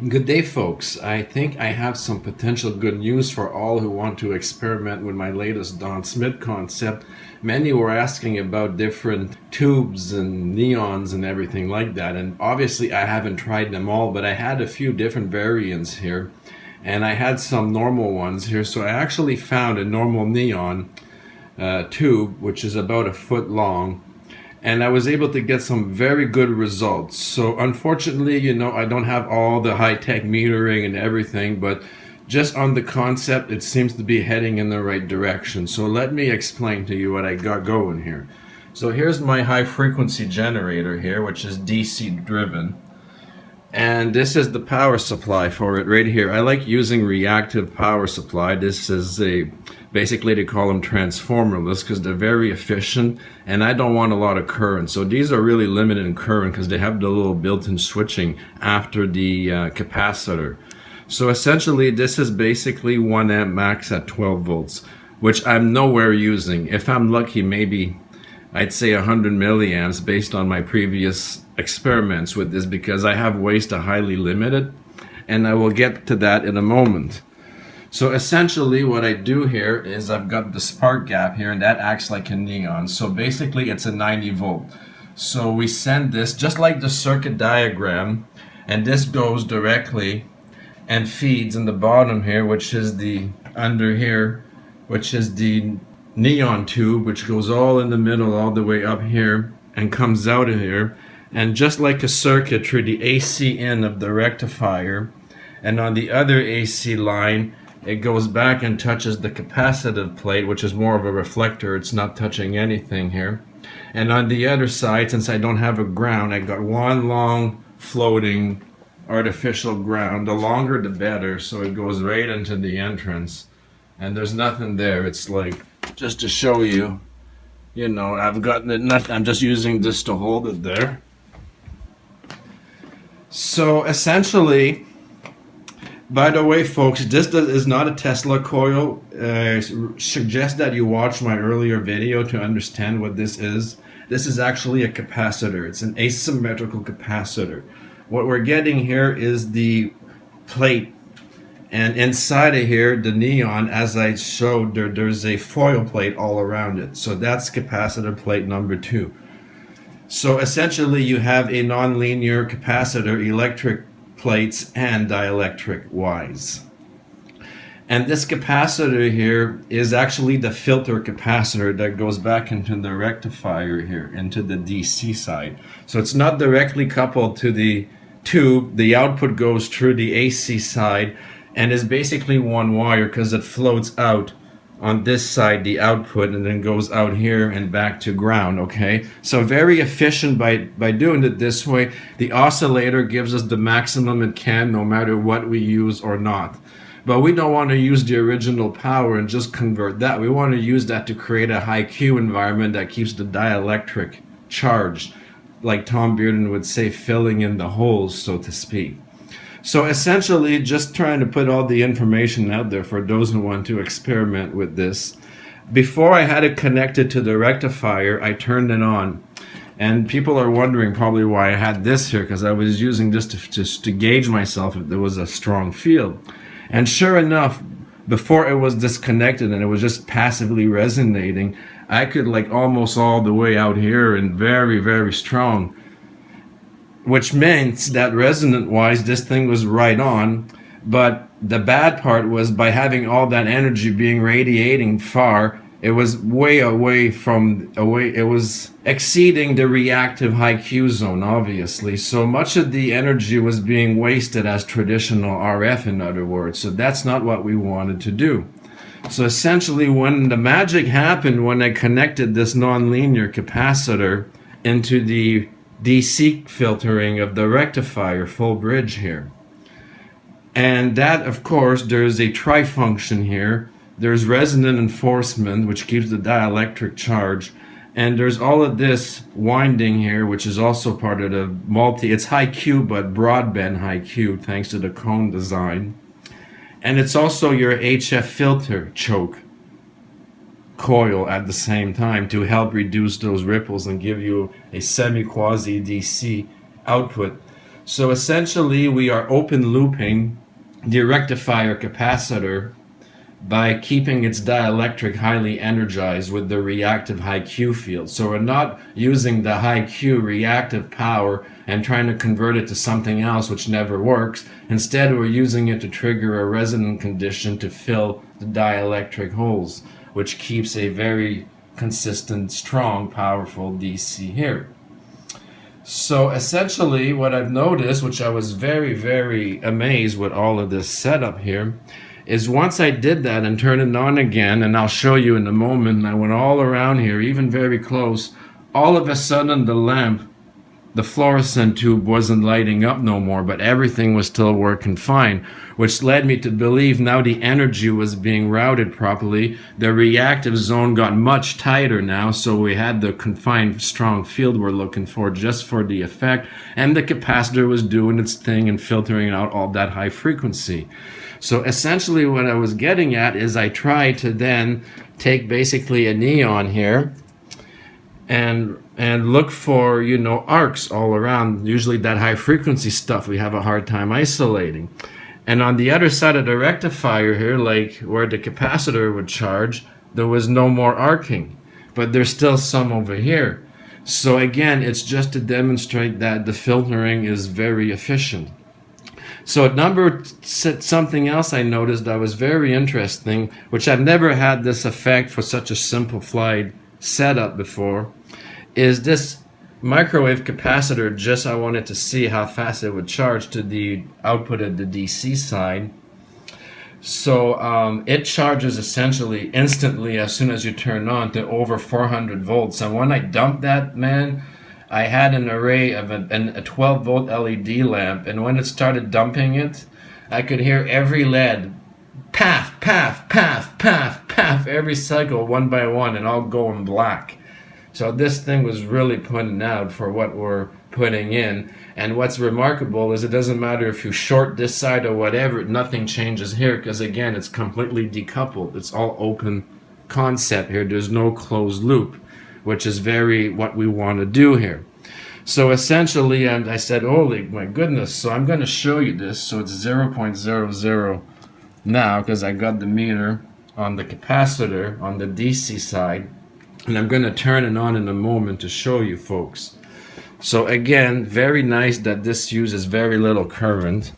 Good day, folks. I think I have some potential good news for all who want to experiment with my latest Don Smith concept. Many were asking about different tubes and neons and everything like that, and obviously I haven't tried them all, but I had a few different variants here, and I had some normal ones here, so I actually found a normal neon tube, which is about a foot long, and I was able to get some very good results. So unfortunately, I don't have all the high-tech metering and everything, but just on the concept, it seems to be heading in the right direction. So let me explain to you what I got going here. So here's my high frequency generator here, which is DC driven. And this is the power supply for it right here. I like using reactive power supply. This is basically they call them transformerless because they're very efficient and I don't want a lot of current. So these are really limited in current because they have the little built-in switching after the capacitor. So essentially this is basically 1 amp max at 12 volts, which I'm nowhere using. If I'm lucky, maybe I'd say 100 milliamps based on my previous experiments with this because I have ways to highly limit it, and I will get to that in a moment. So essentially what I do here is I've got the spark gap here and that acts like a neon. So basically it's a 90 volt. So we send this just like the circuit diagram, and this goes directly and feeds in the bottom here, which is the under here, which is the neon tube, which goes all in the middle all the way up here and comes out of here, and just like a circuit through the AC in of the rectifier, and on the other AC line it goes back and touches the capacitive plate, which is more of a reflector. It's not touching anything here. And on the other side, since I don't have a ground, I got one long floating artificial ground. The longer the better, so it goes right into the entrance and there's nothing there. It's like, just to show you, I've gotten it not, I'm just using this to hold it there. So essentially, by the way, folks, this is not a Tesla coil. I suggest that you watch my earlier video to understand what this is. This is actually a capacitor. It's an asymmetrical capacitor. What we're getting here is the plate, and inside of here, the neon, as I showed, there's a foil plate all around it. So that's capacitor plate number 2. So essentially you have a nonlinear capacitor, electric plates and dielectric wise. And this capacitor here is actually the filter capacitor that goes back into the rectifier here, into the DC side. So it's not directly coupled to the tube. The output goes through the AC side and is basically one wire because it floats out on this side, the output, and then goes out here and back to ground. Okay, so very efficient by doing it this way. The oscillator gives us the maximum it can no matter what we use or not. But we don't want to use the original power and just convert that. We want to use that to create a high Q environment that keeps the dielectric charged, like Tom Bearden would say, filling in the holes, so to speak. So essentially, just trying to put all the information out there for those who want to experiment with this. Before I had it connected to the rectifier, I turned it on. And people are wondering probably why I had this here, because I was using this to gauge myself if there was a strong field. And sure enough, before it was disconnected and it was just passively resonating, I could like almost all the way out here and very, very strong. Which means that resonant-wise, this thing was right on. But the bad part was by having all that energy being radiating far, it was way away it was exceeding the reactive high Q zone, obviously. So much of the energy was being wasted as traditional RF, in other words. So that's not what we wanted to do. So essentially, when the magic happened, when I connected this nonlinear capacitor into the DC filtering of the rectifier full bridge here, and that, of course, there's a trifunction here. There's resonant enforcement, which keeps the dielectric charge, and there's all of this winding here, which is also part of the it's high Q but broadband high Q thanks to the cone design, and it's also your HF filter choke coil at the same time to help reduce those ripples and give you a semi-quasi DC output. So essentially we are open looping the rectifier capacitor by keeping its dielectric highly energized with the reactive high Q field. So we're not using the high Q reactive power and trying to convert it to something else which never works. Instead, we're using it to trigger a resonant condition to fill the dielectric holes, which keeps a very consistent, strong, powerful DC here. So essentially what I've noticed, which I was very, very amazed with all of this setup here, is once I did that and turned it on again, and I'll show you in a moment, and I went all around here, even very close, all of a sudden the lamp, the fluorescent tube wasn't lighting up no more, but everything was still working fine, which led me to believe now the energy was being routed properly. The reactive zone got much tighter now, so we had the confined strong field we're looking for just for the effect, and the capacitor was doing its thing and filtering out all that high frequency. So essentially what I was getting at is I tried to then take basically a neon here and look for, you know, arcs all around. Usually that high frequency stuff we have a hard time isolating. And on the other side of the rectifier here, like where the capacitor would charge, there was no more arcing, but there's still some over here. So again, it's just to demonstrate that the filtering is very efficient. So something else I noticed that was very interesting, which I've never had this effect for such a simplified setup before, is this microwave capacitor. Just I wanted to see how fast it would charge to the output of the DC side. So it charges essentially instantly as soon as you turn on to over 400 volts. And when I dumped that, man, I had an array of a 12 volt LED lamp, and when it started dumping it, I could hear every LED paff, paff, paff, paff, paff, every cycle one by one, and all going black. So this thing was really putting out for what we're putting in. And what's remarkable is it doesn't matter if you short this side or whatever, nothing changes here, because again, it's completely decoupled. It's all open concept here. There's no closed loop, which is very what we want to do here. So essentially, I said, holy my goodness, so I'm going to show you this. So it's 0.00 now, because I got the meter on the capacitor on the DC side, and I'm going to turn it on in a moment to show you folks. So again, very nice that this uses very little current.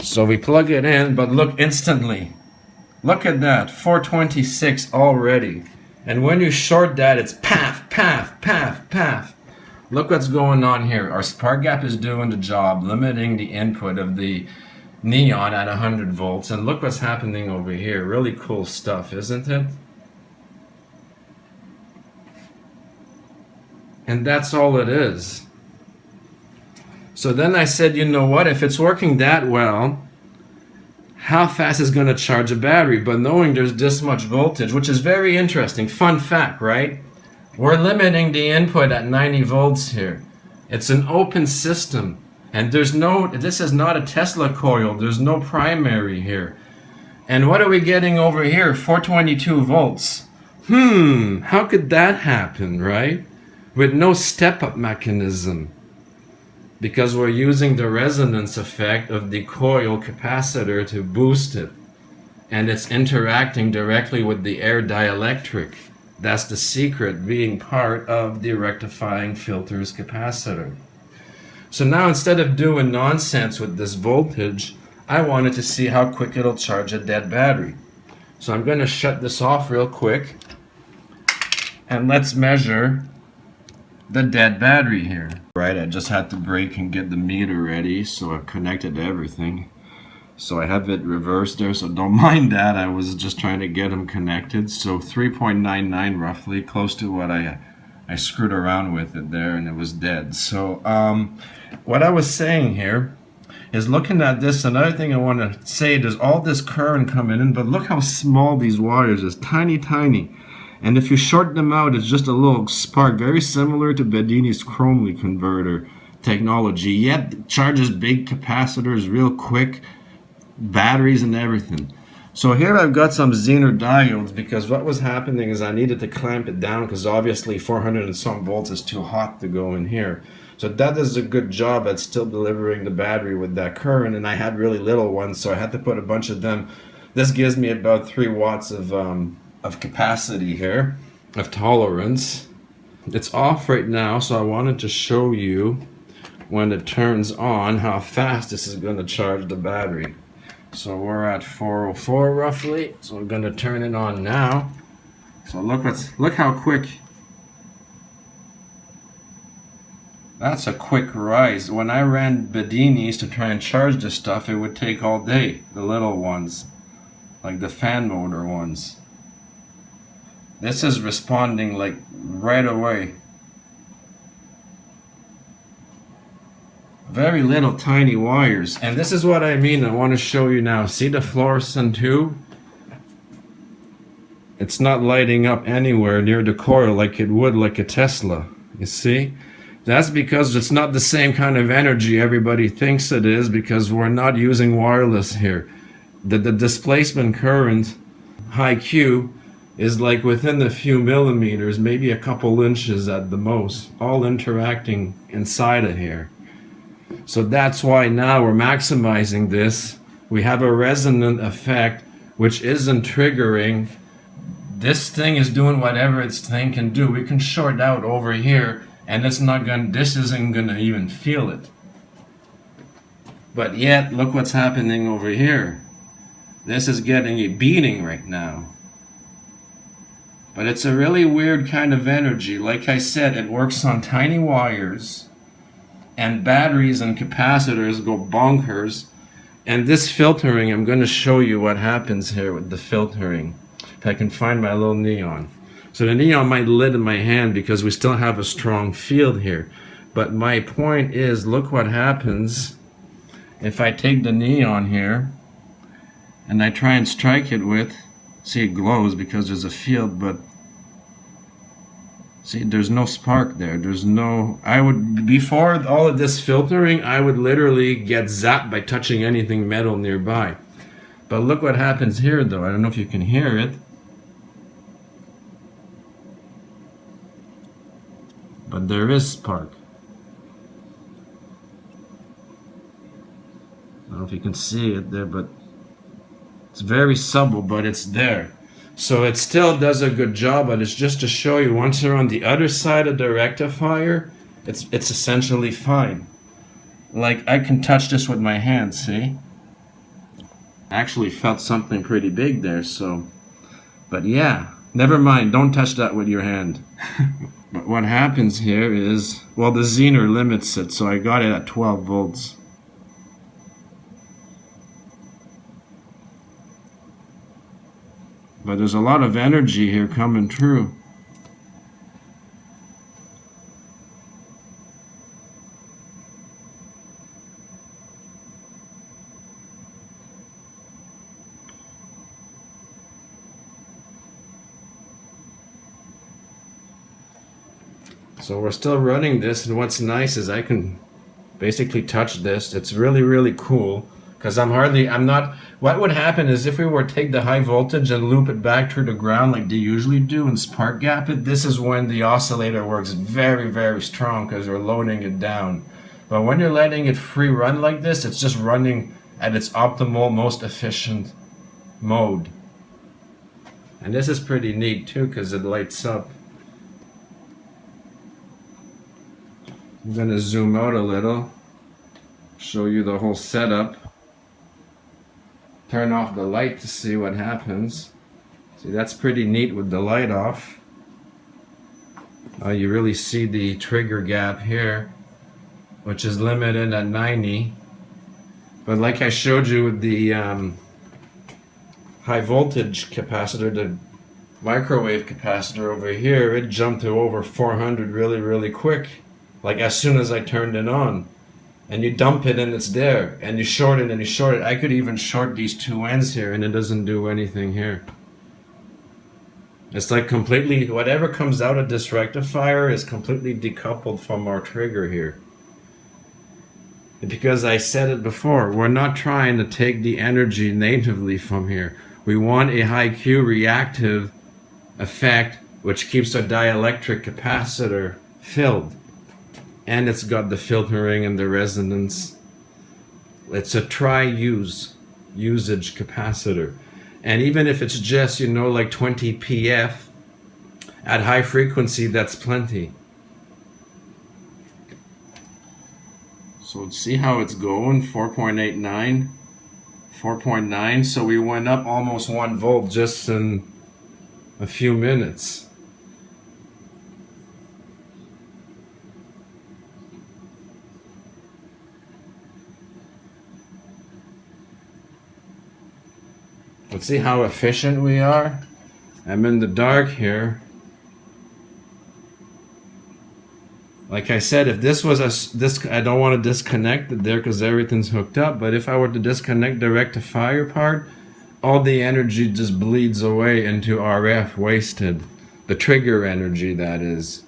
So we plug it in, but look instantly. Look at that, 426 already. And when you short that, it's paff, paff, paff, paff. Look what's going on here. Our spark gap is doing the job, limiting the input of the neon at 100 volts. And look what's happening over here. Really cool stuff, isn't it? And that's all it is. So then I said, you know what? If it's working that well, how fast is going to charge a battery? But knowing there's this much voltage, which is very interesting. Fun fact, right? We're limiting the input at 90 volts here. It's an open system. And this is not a Tesla coil. There's no primary here. And what are we getting over here? 422 volts. How could that happen, right? With no step-up mechanism. Because we're using the resonance effect of the coil capacitor to boost it. And it's interacting directly with the air dielectric. That's the secret, being part of the rectifying filter's capacitor. So now instead of doing nonsense with this voltage, I wanted to see how quick it'll charge a dead battery. So I'm going to shut this off real quick. And let's measure the dead battery here. Right, I just had to break and get the meter ready, so I've connected to everything. So I have it reversed there, so don't mind that. I was just trying to get them connected. So 3.99 roughly, close to what I screwed around with it there, and it was dead. So what I was saying here is, looking at this, another thing I want to say, there's all this current coming in, but look how small these wires is, tiny, tiny. And if you short them out, it's just a little spark, very similar to Bedini's Chromely converter technology, yet charges big capacitors real quick, batteries and everything. So here I've got some Zener diodes, because what was happening is I needed to clamp it down, because obviously 400 and some volts is too hot to go in here. So that does a good job at still delivering the battery with that current, and I had really little ones, so I had to put a bunch of them. This gives me about 3 watts of capacity here, of tolerance. It's off right now, so I wanted to show you when it turns on how fast this is going to charge the battery. So we're at 404 roughly, so we're going to turn it on now. So look how quick. That's a quick rise. When I ran Bedinis to try and charge this stuff, it would take all day, the little ones, like the fan motor ones. This is responding like right away. Very little tiny wires. And this is what I mean, I want to show you now. See the fluorescent tube? It's not lighting up anywhere near the coil like it would like a Tesla. You see? That's because it's not the same kind of energy everybody thinks it is, because we're not using wireless here. The displacement current, high Q, is like within a few millimeters, maybe a couple inches at the most, all interacting inside of here. So that's why now we're maximizing this. We have a resonant effect, which isn't triggering. This thing is doing whatever its thing can do. We can short out over here, and it's not gonna, this isn't gonna even feel it. But yet, look what's happening over here. This is getting a beating right now. But it's a really weird kind of energy. Like I said, it works on tiny wires, and batteries and capacitors go bonkers. And this filtering, I'm going to show you what happens here with the filtering. If I can find my little neon. So the neon might lit in my hand because we still have a strong field here. But my point is, look what happens if I take the neon here and I try and strike it with, see, it glows because there's a field, but see, there's no spark there. There's no, I would, before all of this filtering, I would literally get zapped by touching anything metal nearby. But look what happens here though. I don't know if you can hear it. But there is spark. I don't know if you can see it there, but it's very subtle, but it's there. So it still does a good job, but it's just to show you, once you're on the other side of the rectifier, it's essentially fine. Like, I can touch this with my hand, see? I actually felt something pretty big there, so. But yeah, never mind, don't touch that with your hand. But what happens here is, well, the Zener limits it, so I got it at 12 volts. But there's a lot of energy here coming through. So we're still running this, and what's nice is I can basically touch this. It's really, really cool. Because I'm not, what would happen is if we were to take the high voltage and loop it back through the ground like they usually do and spark gap it, this is when the oscillator works very, very strong because we're loading it down. But when you're letting it free run like this, it's just running at its optimal, most efficient mode. And this is pretty neat too because it lights up. I'm going to zoom out a little, show you the whole setup. Turn off the light to see what happens. See, that's pretty neat with the light off. You really see the trigger gap here, which is limited at 90. But like I showed you with the high voltage capacitor, the microwave capacitor over here, it jumped to over 400 really, really quick. Like as soon as I turned it on. And you dump it and it's there, and you short it and you short it. I could even short these two ends here and it doesn't do anything here. It's like completely, whatever comes out of this rectifier is completely decoupled from our trigger here. Because I said it before, we're not trying to take the energy natively from here. We want a high Q reactive effect which keeps our dielectric capacitor filled. and it's got the filtering and the resonance. It's a usage capacitor. And even if it's just, you know, like 20 pf at high frequency, that's plenty. So see how it's going, 4.89, 4.9. So we went up almost 1 volt just in a few minutes. Let's see how efficient we are. I'm in the dark here. Like I said, if this was I don't want to disconnect it there because everything's hooked up, but if I were to disconnect the rectifier part, all the energy just bleeds away into RF, wasted. The trigger energy, that is.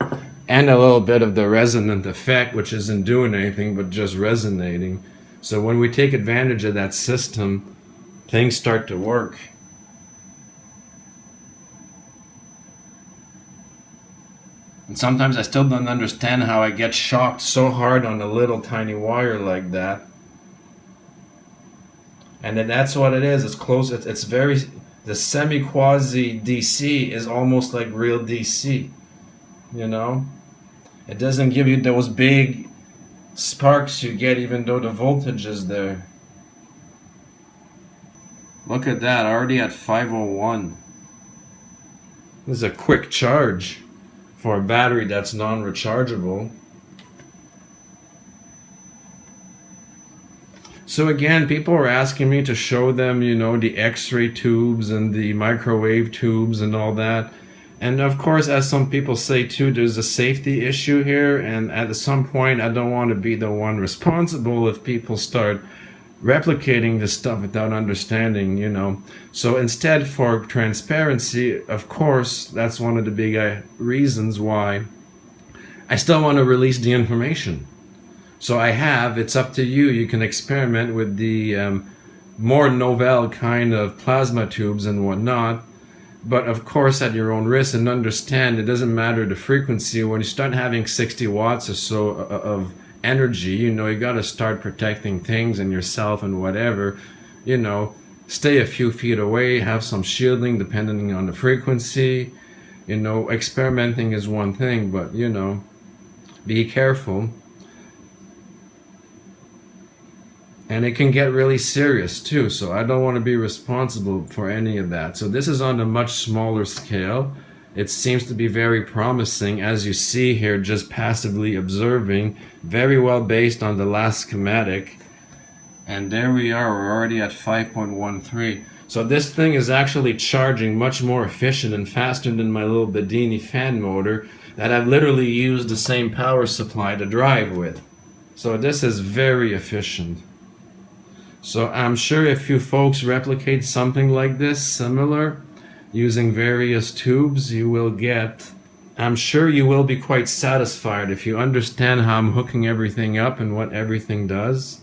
And a little bit of the resonant effect, which isn't doing anything but just resonating. So when we take advantage of that system, things start to work. And sometimes I still don't understand how I get shocked so hard on a little tiny wire like that. And then that's what it is. It's close. It's very, the semi-quasi DC is almost like real DC. You know? It doesn't give you those big sparks you get even though the voltage is there. Look at that, already at 501. This is a quick charge for a battery that's non-rechargeable. So again, people are asking me to show them, you know, the X-ray tubes and the microwave tubes and all that. And of course, as some people say too, there's a safety issue here, and at some point I don't want to be the one responsible if people start replicating this stuff without understanding, you know. So instead, for transparency, of course, that's one of the big reasons why I still want to release the information. So it's up to you. You can experiment with the more novel kind of plasma tubes and whatnot, but of course at your own risk, and understand it doesn't matter the frequency. When you start having 60 watts or so of energy, you know, you got to start protecting things and yourself and whatever, you know, stay a few feet away, have some shielding depending on the frequency, you know. Experimenting is one thing, but you know, be careful. And it can get really serious too, so I don't want to be responsible for any of that. So this is on a much smaller scale. It seems to be very promising, as you see here, just passively observing, very well based on the last schematic. And there we are, we're already at 5.13. So this thing is actually charging much more efficient and faster than my little Bedini fan motor that I've literally used the same power supply to drive with. So this is very efficient. So I'm sure if you folks replicate something like this, similar, using various tubes, you will get, I'm sure you will be quite satisfied if you understand how I'm hooking everything up and what everything does.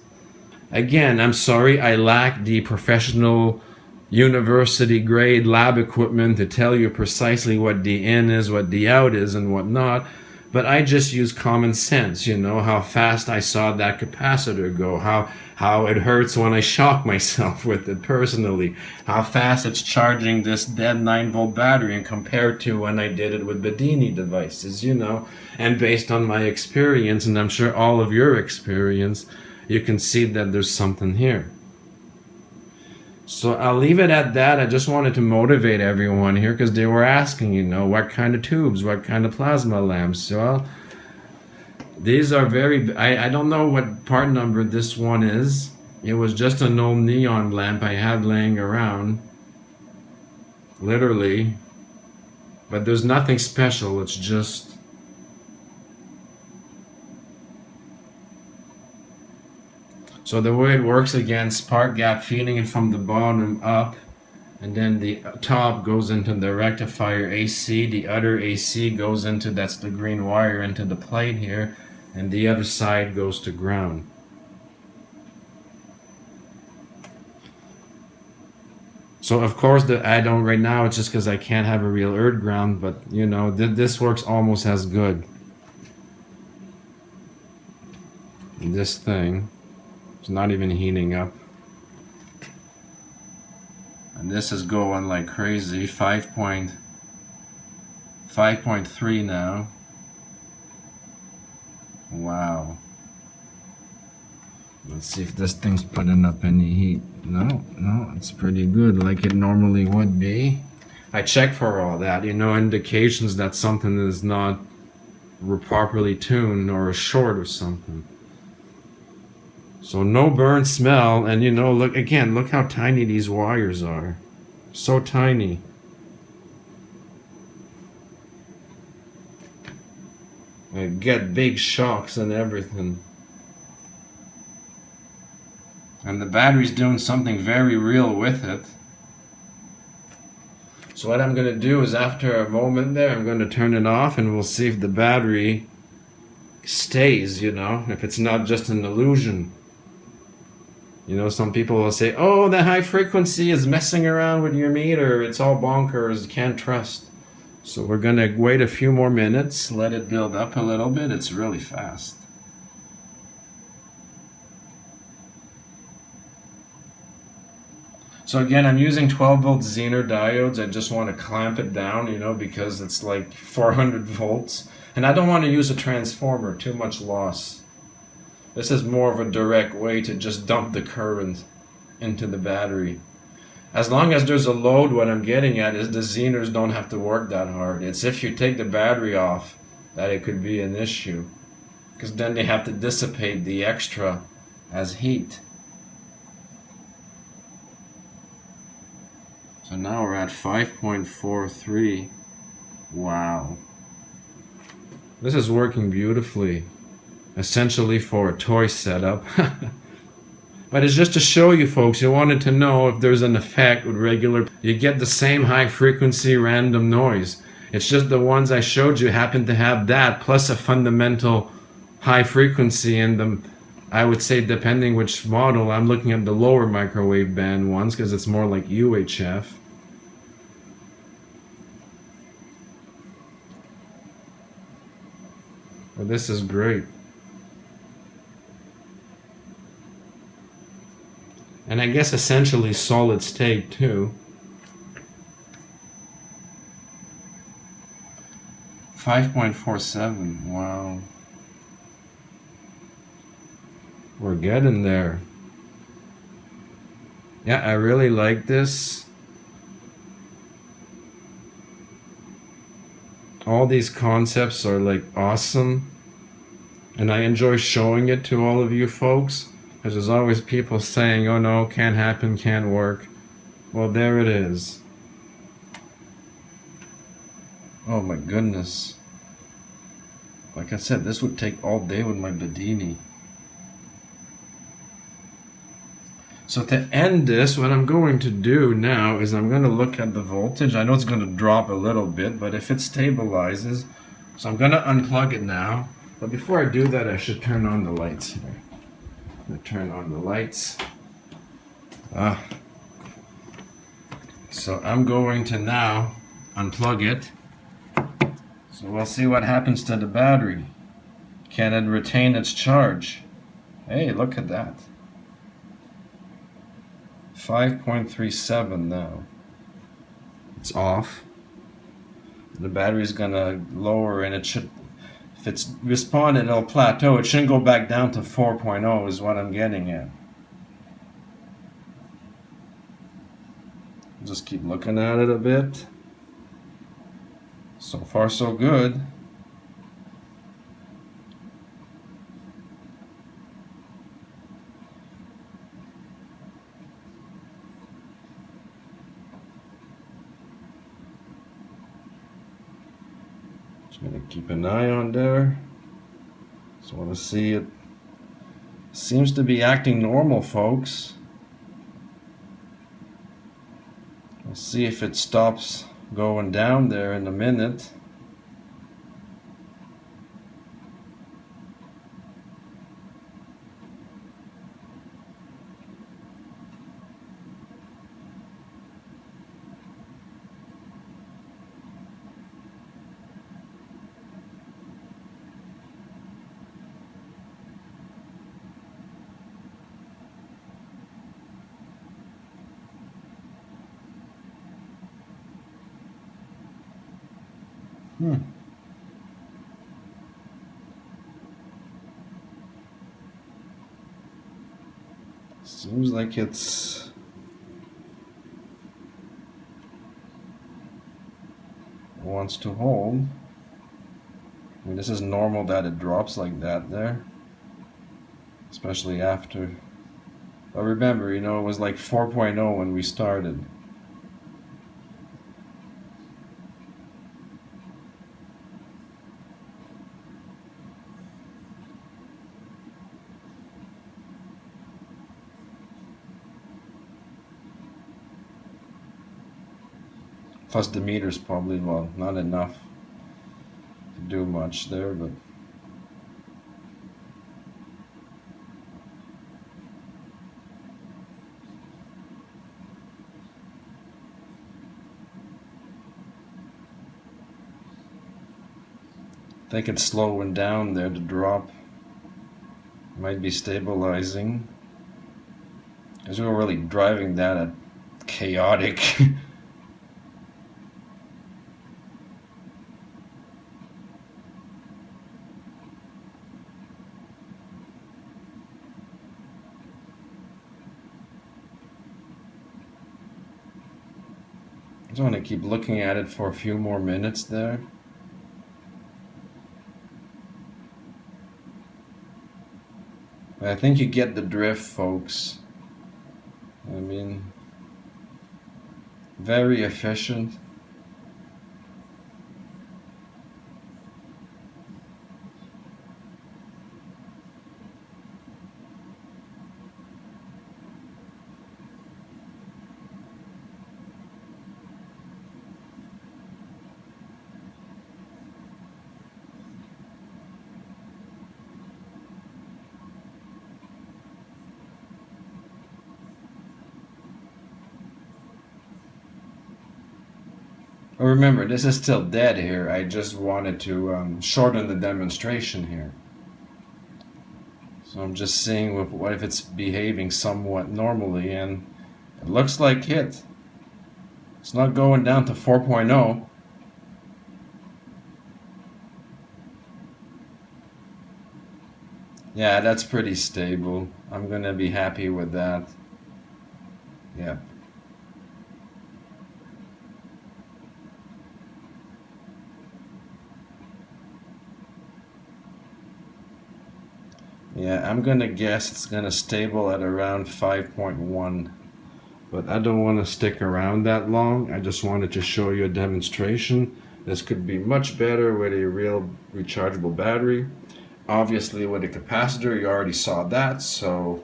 Again, I'm sorry I lack the professional university grade lab equipment to tell you precisely what the in is, what the out is, and what not. But I just use common sense, you know, how fast I saw that capacitor go, how it hurts when I shock myself with it personally, how fast it's charging this dead 9-volt battery and compared to when I did it with Bedini devices, you know. And based on my experience, and I'm sure all of your experience, you can see that there's something here. So I'll leave it at that. I just wanted to motivate everyone here because they were asking, you know, what kind of tubes, what kind of plasma lamps. So these are very, I don't know what part number this one is. It was just an old neon lamp I had laying around, literally. But there's nothing special, it's just, so the way it works, again, spark gap feeding it from the bottom up, and then the top goes into the rectifier AC, the other AC goes into, that's the green wire, into the plate here, and the other side goes to ground. So of course I don't right now, it's just because I can't have a real earth ground, but you know, this works almost as good. this thing. It's not even heating up. And this is going like crazy. 5.3 now. Wow. Let's see if this thing's putting up any heat. No, it's pretty good, like it normally would be. I check for all that, indications that something is not properly tuned or a short or something. So no burn smell, and look how tiny these wires are. So tiny. I get big shocks and everything. And the battery's doing something very real with it. So what I'm going to do is, after a moment there, I'm going to turn it off and we'll see if the battery stays, if it's not just an illusion. Some people will say, oh, the high frequency is messing around with your meter. It's all bonkers. Can't trust. So we're going to wait a few more minutes, let it build up a little bit. It's really fast. So again, I'm using 12-volt Zener diodes. I just want to clamp it down, because it's like 400 volts. And I don't want to use a transformer, too much loss. This is more of a direct way to just dump the current into the battery. As long as there's a load, what I'm getting at is the Zeners don't have to work that hard. It's if you take the battery off that it could be an issue, because then they have to dissipate the extra as heat. So now we're at 5.43. Wow. This is working beautifully. Essentially for a toy setup. But it's just to show you folks, you wanted to know if there's an effect with regular, you get the same high frequency random noise. It's just the ones I showed you happen to have that plus a fundamental high frequency in them. I would say, depending which model, I'm looking at the lower microwave band ones because it's more like UHF. Well, this is great. And I guess essentially solid state too. 5.47, wow. We're getting there. Yeah, I really like this. All these concepts are like awesome. And I enjoy showing it to all of you folks. Because there's always people saying, oh no, can't happen, can't work. Well, there it is. Oh my goodness. Like I said, this would take all day with my Bedini. So to end this, what I'm going to do now is I'm going to look at the voltage. I know it's going to drop a little bit, but if it stabilizes, so I'm going to unplug it now. But before I do that, I should turn on the lights here. I'm going to turn on the lights. So I'm going to now unplug it. So we'll see what happens to the battery. Can it retain its charge? Hey, look at that. 5.37 now. It's off. The battery's gonna lower, and it should, if it's responding, it'll plateau. It shouldn't go back down to 4.0 is what I'm getting at. Just keep looking at it a bit. So far so good. Just gonna keep an eye on there. Just want to see it. Seems to be acting normal, folks. We'll see if it stops going down there in a minute. Hmm. Seems like it's wants to hold. I mean, this is normal that it drops like that there, especially after. But remember, it was like 4.0 when we started. Plus the meter's probably, well, not enough to do much there, but I think it's slowing down there to drop. Might be stabilizing. Because we were really driving that at chaotic. I just want to keep looking at it for a few more minutes there. But I think you get the drift, folks. I mean, very efficient. Remember, this is still dead here. I just wanted to shorten the demonstration here. So I'm just seeing what if it's behaving somewhat normally, and it looks like it. It's not going down to 4.0. Yeah, that's pretty stable. I'm gonna be happy with that. Yeah. Yeah, I'm gonna guess it's gonna stable at around 5.1. But I don't want to stick around that long. I just wanted to show you a demonstration. This could be much better with a real rechargeable battery. Obviously with a capacitor, you already saw that, so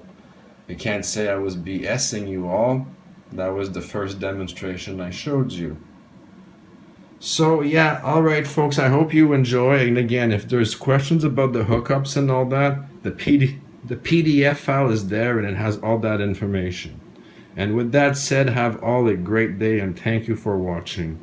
you can't say I was BSing you all. That was the first demonstration I showed you. So yeah, alright folks, I hope you enjoy. And again, if there's questions about the hookups and all that, the PDF file is there and it has all that information. And with that said, have all a great day and thank you for watching.